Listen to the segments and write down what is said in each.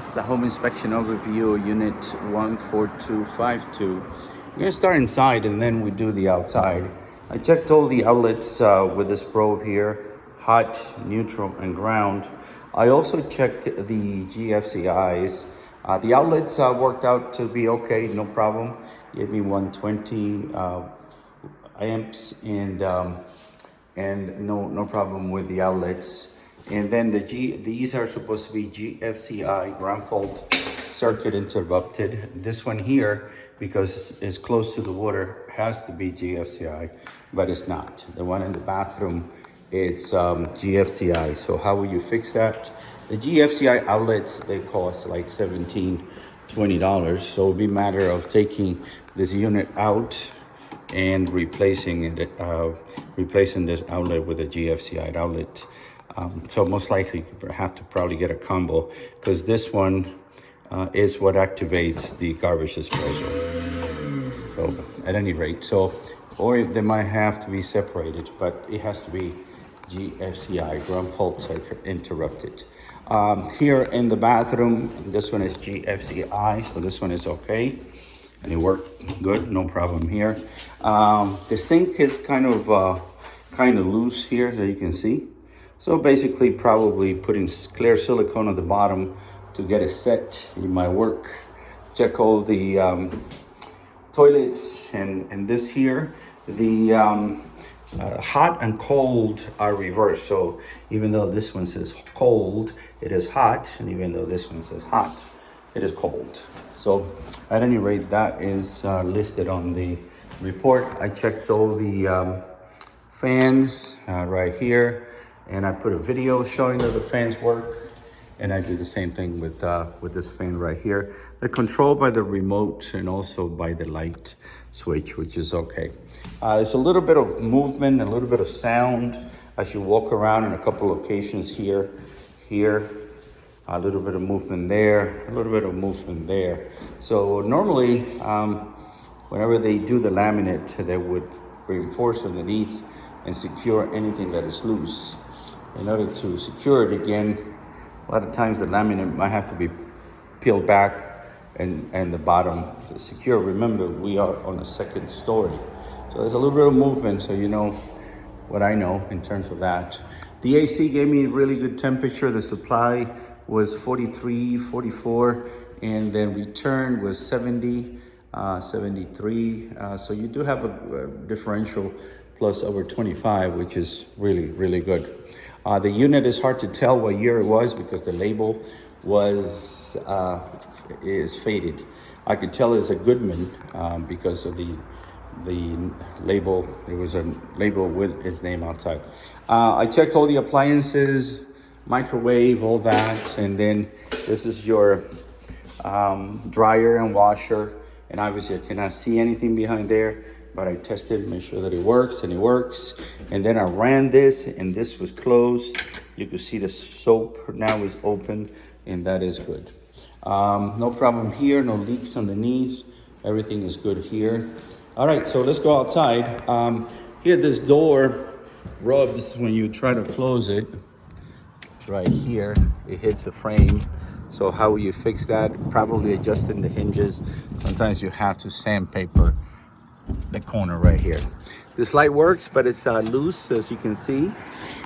It's the home inspection overview, unit 14252. We're gonna start inside and then we do the outside. I checked all the outlets with this probe here, hot, neutral, and ground. I also checked the GFCIs. The outlets worked out to be okay, no problem. Gave me 120 amps and no problem with the outlets. And then these are supposed to be GFCI, ground fault circuit interrupted. This one here, because it's close to the water, has to be GFCI, but it's not. The one in the bathroom, it's GFCI. So how will you fix that? The GFCI outlets, they cost like $17-20. So it'll be a matter of taking this unit out and replacing this outlet with a GFCI outlet. So most likely you have to probably get a combo, because this one is what activates the garbage disposal. So at any rate, or they might have to be separated, but it has to be GFCI, ground fault circuit interrupted. Here in the bathroom, this one is GFCI, so this one is okay. And it worked good, no problem here. The sink is kind of loose here, as you can see. So basically, probably putting clear silicone on the bottom to get it set, it might work. Check all the toilets and this here. The hot and cold are reversed. So even though this one says cold, it is hot, and even though this one says hot, it is cold. So at any rate, that is listed on the report. I checked all the fans right here, and I put a video showing that the fans work, and I do the same thing with this fan right here. They're controlled by the remote and also by the light switch, which is okay. There's a little bit of movement, a little bit of sound as you walk around in a couple locations here, a little bit of movement there, a little bit of movement there. So normally, whenever they do the laminate, they would reinforce underneath and secure anything that is loose. In order to secure it again, a lot of times the laminate might have to be peeled back and the bottom to secure. Remember, we are on a second story. So there's a little bit of movement, so you know what I know in terms of that. The AC gave me a really good temperature. The supply was 43, 44, and then return was 70, 73. So you do have a differential plus over 25, which is really, really good. The unit is hard to tell what year it was because the label is faded. I could tell it's a Goodman because of the label. There was a label with his name outside. I checked all the appliances, microwave, all that, and then this is your dryer and washer, and obviously I cannot see anything behind there, but I tested, make sure that it works, and it works. And then I ran this, and this was closed. You can see the soap now is open, and that is good. No problem here, no leaks underneath. Everything is good here. All right, so let's go outside. Here, this door rubs when you try to close it. Right here, it hits the frame. So how will you fix that? Probably adjusting the hinges. Sometimes you have to sandpaper the corner right here. This light works, but it's loose, as you can see.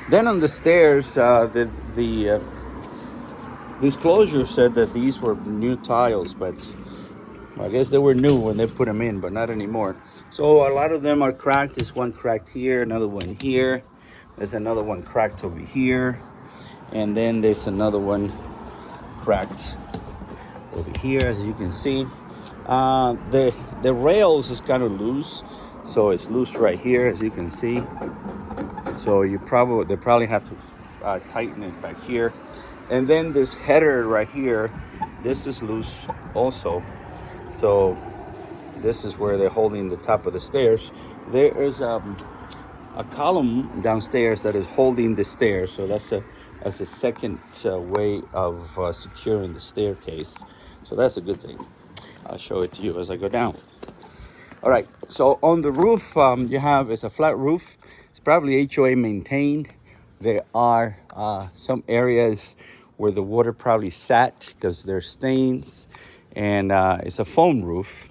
Then on the stairs, the disclosure said that these were new tiles, but I guess they were new when they put them in, but not anymore. So a lot of them are cracked. There's one cracked here, another one here. There's another one cracked over here. And then there's another one cracked over here, as you can see. The rails is kind of loose, so it's loose right here, as you can see. So they probably have to tighten it back here. And then this header right here, this is loose also. So this is where they're holding the top of the stairs. There is a column downstairs that is holding the stairs, so that's a second way of securing the staircase. So that's a good thing. I'll show it to you as I go down. All right, so on the roof, it's a flat roof. It's probably HOA maintained. There are some areas where the water probably sat because there's stains, and it's a foam roof.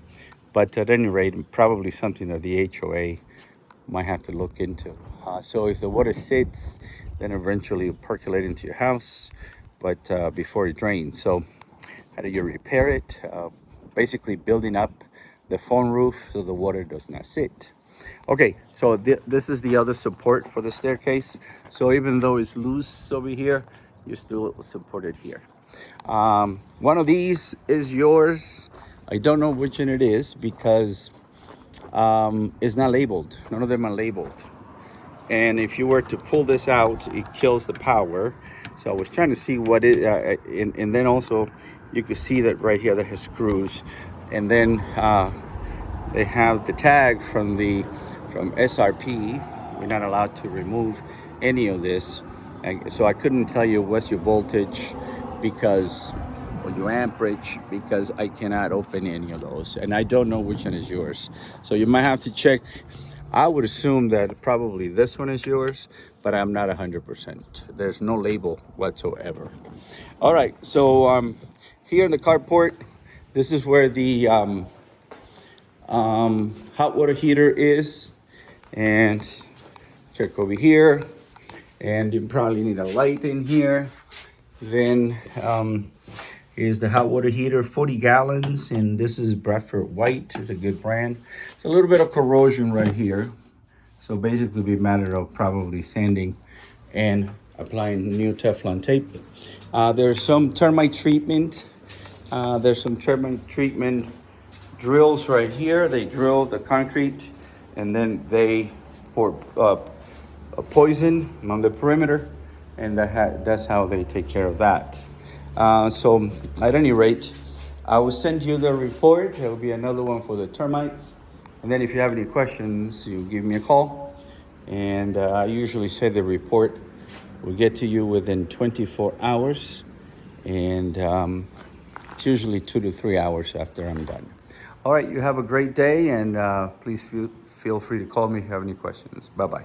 But at any rate, probably something that the HOA might have to look into. So if the water sits, then eventually it'll percolate into your house, but before it drains. So how do you repair it? Basically building up the foam roof so the water does not sit. Okay, so this is the other support for the staircase. So even though it's loose over here, you still support it here. One of these is yours. I don't know which one it is because it's not labeled. None of them are labeled. And if you were to pull this out, it kills the power. So I was trying to see what it, and then also you could see that right here that has screws, and then they have the tag from SRP. We're not allowed to remove any of this, and so I couldn't tell you what's your voltage because, or your amperage, because I cannot open any of those, and I don't know which one is yours. So you might have to check. I would assume that probably this one is yours, but I'm not 100%. There's no label whatsoever. All right, so here in the carport, this is where the hot water heater is, and check over here, and you probably need a light in here. Then here's the hot water heater, 40 gallons, and this is Bradford White. It's a good brand. It's a little bit of corrosion right here, so basically it'll be a matter of probably sanding and applying new Teflon tape. There's some termite treatment. There's some termite treatment drills right here. They drill the concrete and then they pour a poison on the perimeter, and that's how they take care of that. So at any rate, I will send you the report. There will be another one for the termites, and then if you have any questions, you give me a call, and I usually say the report will get to you within 24 hours, and it's usually 2 to 3 hours after I'm done. All right, you have a great day, and please feel free to call me if you have any questions. Bye-bye.